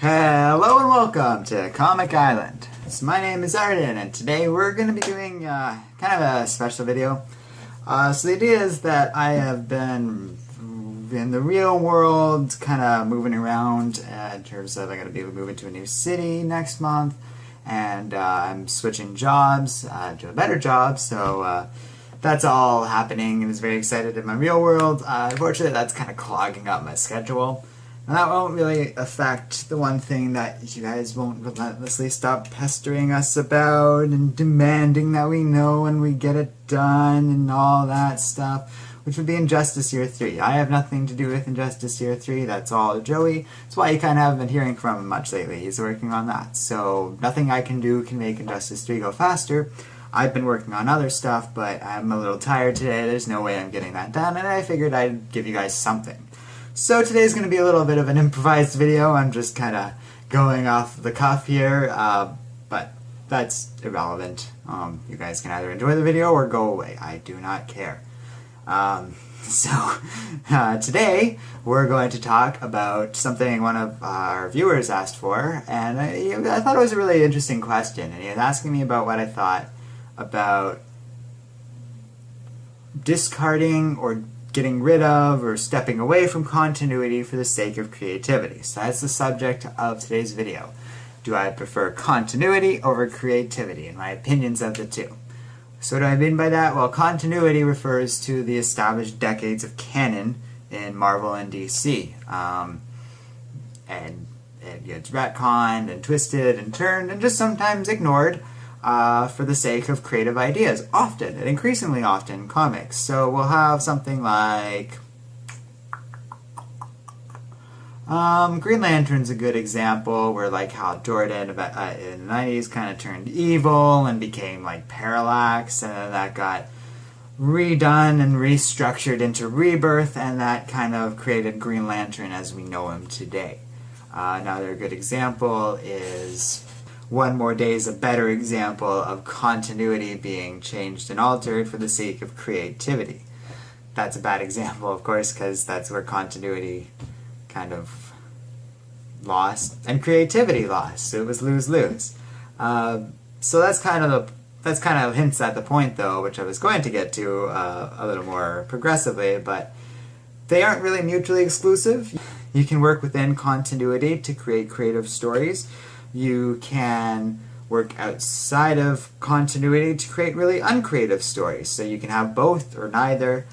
Hello and welcome to Comic Island. So my name is Arden, and today we're going to be doing kind of a special video. So the idea is that I have been in the real world, kind of moving around in terms of I'm going to be moving to a new city next month, and I'm switching jobs to a better job, so that's all happening, and I was very excited in my real world. Unfortunately, that's kind of clogging up my schedule. And that won't really affect the one thing that you guys won't relentlessly stop pestering us about and demanding that we know and we get it done and all that stuff, which would be Injustice Year 3. I have nothing to do with Injustice Year 3, that's all Joey. That's why you kind of haven't been hearing from him much lately. He's working on that. So nothing I can do can make Injustice 3 go faster. I've been working on other stuff, but I'm a little tired today. There's no way I'm getting that done, and I figured I'd give you guys something. So today's going to be a little bit of an improvised video. I'm just kind of going off the cuff here, but that's irrelevant. You guys can either enjoy the video or go away. I do not care. Today we're going to talk about something one of our viewers asked for, and I thought it was a really interesting question, and he was asking me about what I thought about discarding or getting rid of or stepping away from continuity for the sake of creativity. So that's the subject of today's video. Do I prefer continuity over creativity, and my opinions of the two. So what do I mean by that? Well, continuity refers to the established decades of canon in Marvel and DC. And it's retconned and twisted and turned and just sometimes ignored for the sake of creative ideas, often, and increasingly often, in comics. So we'll have something like Green Lantern's a good example, where like Hal Jordan in the 90s kind of turned evil and became like Parallax, and then that got redone and restructured into Rebirth, and that kind of created Green Lantern as we know him today. Another good example is One More Day is a better example of continuity being changed and altered for the sake of creativity. That's a bad example, of course, because that's where continuity kind of lost and creativity lost. So it was lose-lose. So that's kind of hints at the point, though, which I was going to get to a little more progressively, but they aren't really mutually exclusive. You can work within continuity to create creative stories. You can work outside of continuity to create really uncreative stories. So you can have both or neither.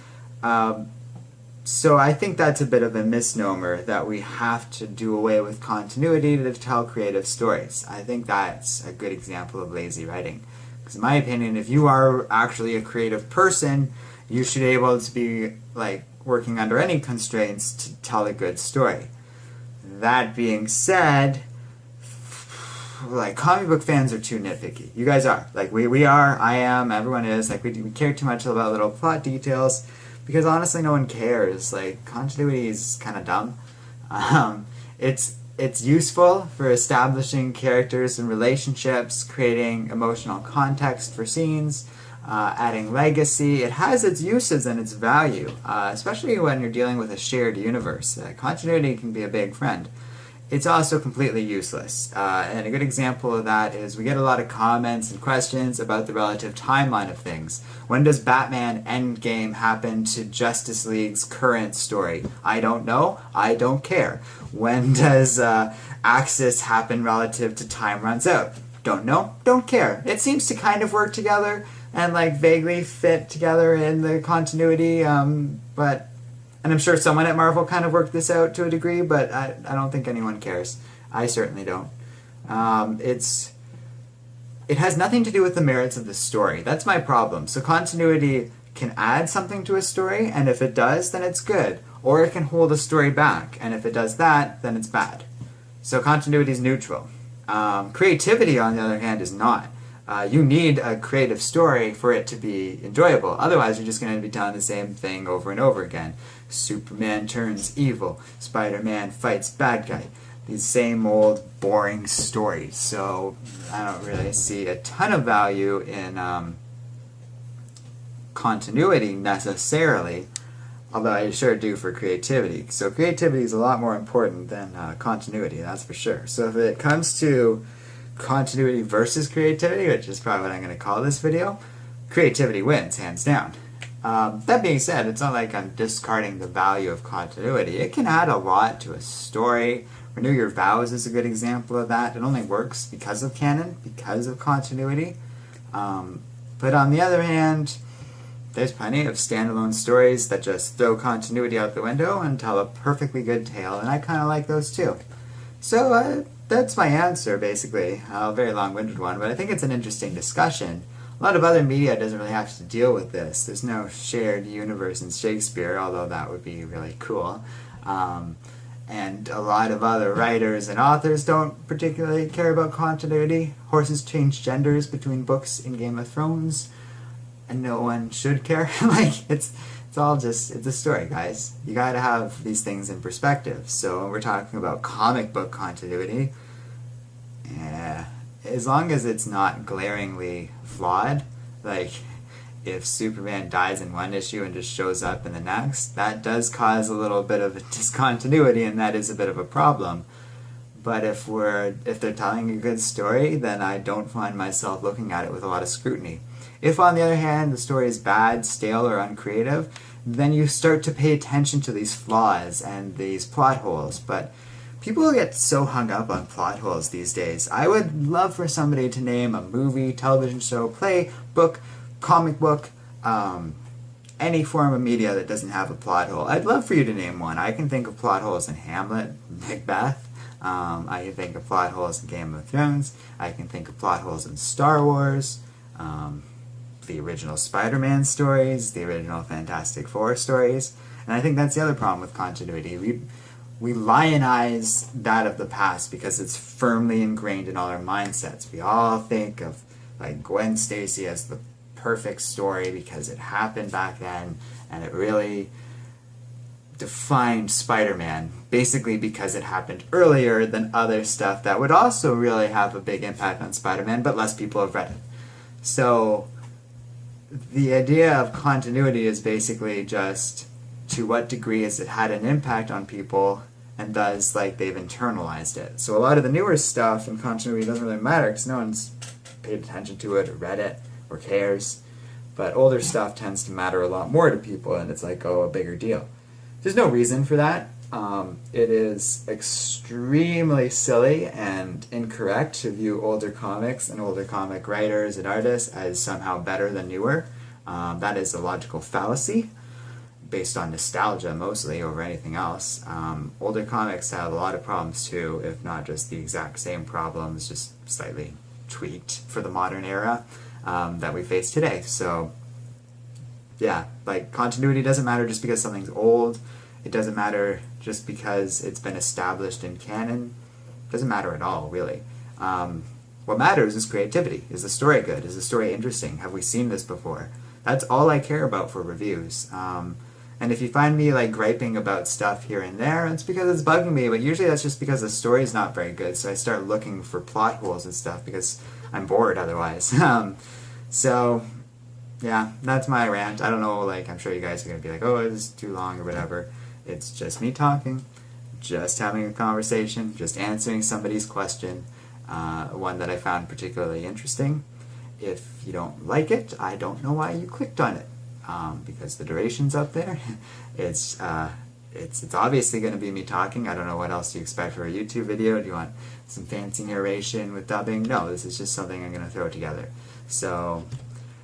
So I think that's a bit of a misnomer that we have to do away with continuity to tell creative stories. I think that's a good example of lazy writing. Because in my opinion, if you are actually a creative person, you should be able to be like working under any constraints to tell a good story. That being said, like, comic book fans are too nitpicky. You guys are. Like, we are, I am, everyone is. Like, we care too much about little plot details, because honestly no one cares. Like, continuity is kind of dumb. It's useful for establishing characters and relationships, creating emotional context for scenes, adding legacy. It has its uses and its value, especially when you're dealing with a shared universe. Continuity can be a big friend. It's also completely useless. And a good example of that is we get a lot of comments and questions about the relative timeline of things. When does Batman Endgame happen to Justice League's current story? I don't know. I don't care. When does Axis happen relative to Time Runs Out? Don't know. Don't care. It seems to kind of work together and like vaguely fit together in the continuity, and I'm sure someone at Marvel kind of worked this out to a degree, but I don't think anyone cares. I certainly don't. It has nothing to do with the merits of the story. That's my problem. So continuity can add something to a story, and if it does, then it's good. Or it can hold a story back, and if it does that, then it's bad. So continuity is neutral. Creativity, on the other hand, is not. You need a creative story for it to be enjoyable. Otherwise, you're just going to be telling the same thing over and over again. Superman turns evil. Spider-Man fights bad guy. These same old boring stories. So I don't really see a ton of value in continuity necessarily. Although I sure do for creativity. So creativity is a lot more important than continuity, that's for sure. So if it comes to continuity versus creativity, which is probably what I'm going to call this video, creativity wins, hands down. That being said, it's not like I'm discarding the value of continuity. It can add a lot to a story. Renew Your Vows is a good example of that. It only works because of canon, because of continuity. But on the other hand, there's plenty of standalone stories that just throw continuity out the window and tell a perfectly good tale, and I kind of like those too. So that's my answer, basically. A very long-winded one, but I think it's an interesting discussion. A lot of other media doesn't really have to deal with this. There's no shared universe in Shakespeare, although that would be really cool. And a lot of other writers and authors don't particularly care about continuity. Horses change genders between books in Game of Thrones, and no one should care. Like, it's all just, it's a story, guys. You gotta have these things in perspective. So when we're talking about comic book continuity, as long as it's not glaringly flawed, like if Superman dies in one issue and just shows up in the next, that does cause a little bit of a discontinuity, and that is a bit of a problem. But if they're telling a good story, then I don't find myself looking at it with a lot of scrutiny. If, on the other hand, the story is bad, stale, or uncreative, then you start to pay attention to these flaws and these plot holes. But people get so hung up on plot holes these days. I would love for somebody to name a movie, television show, play, book, comic book, any form of media that doesn't have a plot hole. I'd love for you to name one. I can think of plot holes in Hamlet, Macbeth. I can think of plot holes in Game of Thrones. I can think of plot holes in Star Wars. The original Spider-Man stories, the original Fantastic Four stories. And I think that's the other problem with continuity. We lionize that of the past because it's firmly ingrained in all our mindsets. We all think of like Gwen Stacy as the perfect story because it happened back then, and it really defined Spider-Man, basically because it happened earlier than other stuff that would also really have a big impact on Spider-Man, but less people have read it. So the idea of continuity is basically just to what degree has it had an impact on people, and thus like they've internalized it. So a lot of the newer stuff in continuity doesn't really matter because no one's paid attention to it or read it or cares. But older stuff tends to matter a lot more to people, and it's like, oh, a bigger deal. There's no reason for that. It is extremely silly and incorrect to view older comics and older comic writers and artists as somehow better than newer. That is a logical fallacy based on nostalgia mostly over anything else. Older comics have a lot of problems too, if not just the exact same problems, just slightly tweaked for the modern era that we face today. So yeah, like continuity doesn't matter just because something's old. It doesn't matter just because it's been established in canon. It doesn't matter at all, really. What matters is creativity. Is the story good? Is the story interesting? Have we seen this before? That's all I care about for reviews. And if you find me like griping about stuff here and there, it's because it's bugging me, but usually that's just because the story's not very good, so I start looking for plot holes and stuff because I'm bored otherwise. So yeah, that's my rant. I don't know, like, I'm sure you guys are going to be like, oh, this is too long or whatever. It's just me talking, just having a conversation, just answering somebody's question, one that I found particularly interesting. If you don't like it, I don't know why you clicked on it, because the duration's up there. It's obviously going to be me talking. I don't know what else you expect for a YouTube video. Do you want some fancy narration with dubbing? No, this is just something I'm going to throw together. So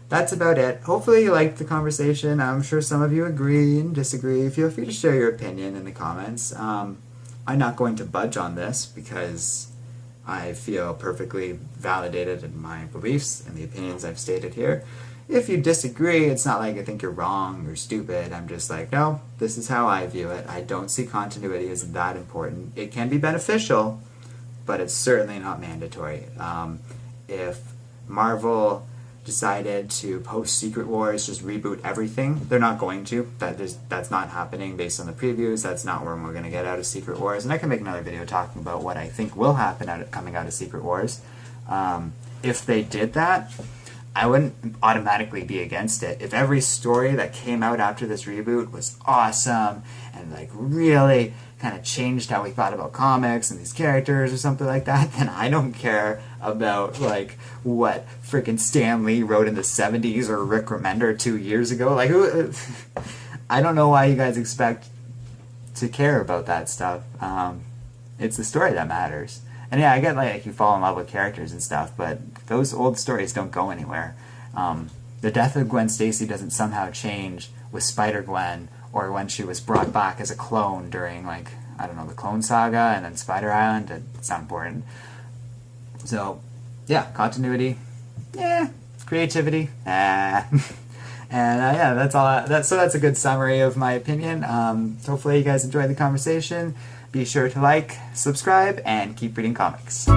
that's about it. Hopefully you liked the conversation. I'm sure some of you agree and disagree. Feel free to share your opinion in the comments. I'm not going to budge on this because I feel perfectly validated in my beliefs and the opinions I've stated here. If you disagree, it's not like I think you're wrong or stupid. I'm just like, no, this is how I view it. I don't see continuity as that important. It can be beneficial, but it's certainly not mandatory. If Marvel decided to post Secret Wars, just reboot everything, they're not going to. That's not happening based on the previews. That's not where we're going to get out of Secret Wars. And I can make another video talking about what I think will happen coming out of Secret Wars. If they did that, I wouldn't automatically be against it. If every story that came out after this reboot was awesome and like really kind of changed how we thought about comics and these characters or something like that, then I don't care about like what freaking Stan Lee wrote in the 70s or Rick Remender 2 years ago. Like, I don't know why you guys expect to care about that stuff. It's the story that matters. And yeah, I get like you fall in love with characters and stuff, but those old stories don't go anywhere. The death of Gwen Stacy doesn't somehow change with Spider-Gwen or when she was brought back as a clone during, like, I don't know, the Clone Saga and then Spider Island. It's not important. So, yeah, continuity, yeah, creativity, and yeah, that's all. So that's a good summary of my opinion. Hopefully you guys enjoyed the conversation. Be sure to like, subscribe, and keep reading comics.